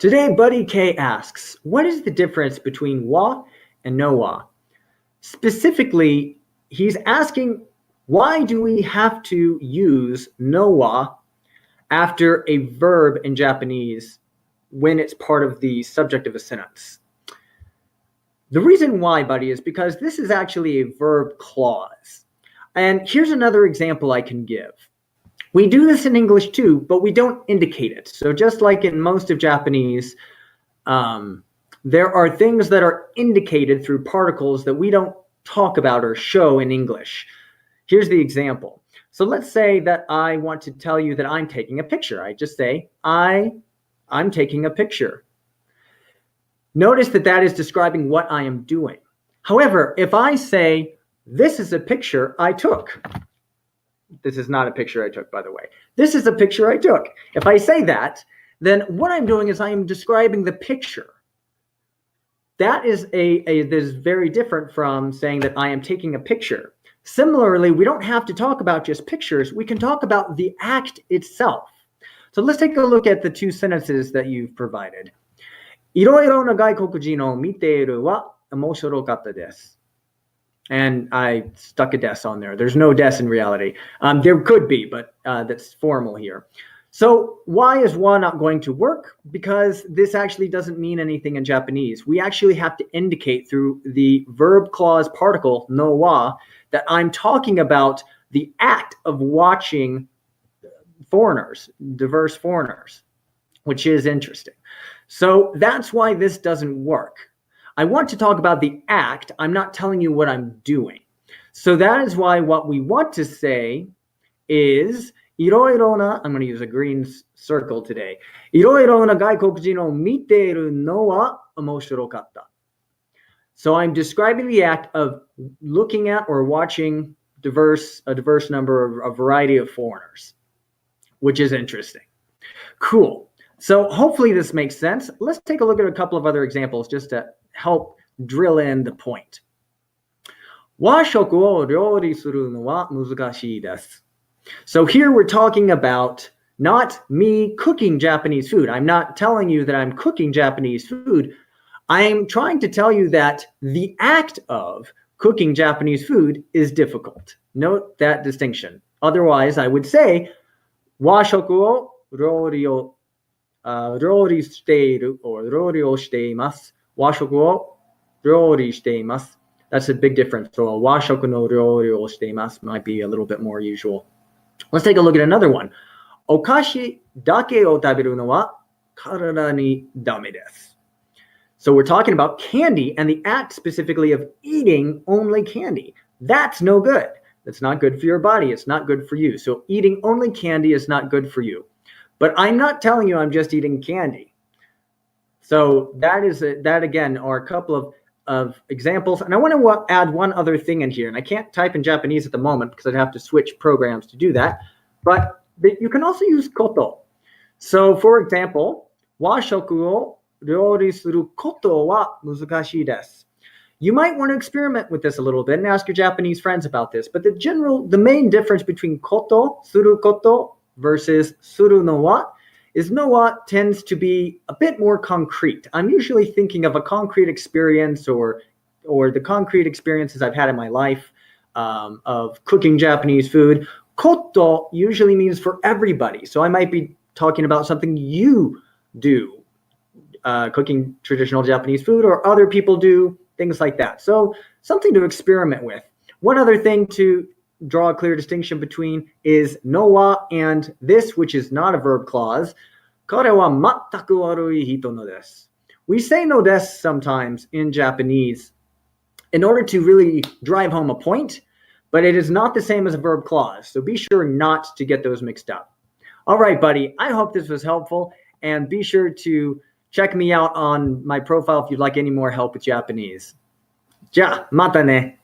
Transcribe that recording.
Today, Buddy K asks, what is the difference between wa and no wa? Specifically, he's asking, why do we have to use no wa after a verb in Japanese when it's part of the subject of a sentence? The reason why, buddy, is because this is actually a verb clause. And here's another example I can give. We do this in English too, but we don't indicate it. So just like in most of Japanese, there are things that are indicated through particles that we don't talk about or show in English. Here's the example. So let's say that I want to tell you that I'm taking a picture. I just say, I'm taking a picture. Notice that that is describing what I am doing. However, if I say, this is a picture I took. This is not a picture I took, by the way. This is a picture I took. If I say that, then what I'm doing is I am describing the picture. That is this is very different from saying that I am taking a picture. Similarly, we don't have to talk about just pictures. We can talk about the act itself. So let's take a look at the two sentences that you've provided. いろいろな外国人を見ているは面白かったです. And I stuck a des on there. There's no des in reality. There could be, but that's formal here. So why is wa not going to work? Because this actually doesn't mean anything in Japanese. We actually have to indicate through the verb clause particle, no wa, that I'm talking about the act of watching foreigners, diverse foreigners, which is interesting. So that's why this doesn't work. I want to talk about the act. I'm not telling you what I'm doing. So that is why what we want to say is いろいろな, I'm going to use a green circle today. いろいろな外国人を見ているのは面白かった. So I'm describing the act of looking at or watching a diverse number of a variety of foreigners, which is interesting. Cool. So hopefully this makes sense. Let's take a look at a couple of other examples just to help drill in the point. 和食を料理するのは難しいです. So here we're talking about not me cooking Japanese food. I'm not telling you that I'm cooking Japanese food. I'm trying to tell you that the act of cooking Japanese food is difficult. Note that distinction. Otherwise, I would say 和食を料理している or 料理をしています。和食を料理しています. That's a big difference. So 和食の料理をしています might be a little bit more usual. Let's take a look at another one. お菓子だけを食べるのは体にダメです. So we're talking about candy and the act specifically of eating only candy. That's no good. That's not good for your body. It's not good for you. So eating only candy is not good for you. But I'm not telling you I'm just eating candy. So that again are a couple of examples. And I want to add one other thing in here. And I can't type in Japanese at the moment because I'd have to switch programs to do that. But you can also use koto. So for example, 和食を料理することは難しいです. You might want to experiment with this a little bit and ask your Japanese friends about this. But the main difference between koto, suru koto, versus suru no wa is no wa tends to be a bit more concrete. I'm usually thinking of a concrete experience or the concrete experiences I've had in my life of cooking Japanese food. Koto usually means for everybody. So I might be talking about something you do, cooking traditional Japanese food, or other people do, things like that. So something to experiment with. One other thing to draw a clear distinction between is no wa and this, which is not a verb clause. 彼は全く悪い人のです. We say no des sometimes in Japanese in order to really drive home a point, but it is not the same as a verb clause. So be sure not to get those mixed up. All right, buddy. I hope this was helpful, and be sure to check me out on my profile if you'd like any more help with Japanese. じゃあ、またね。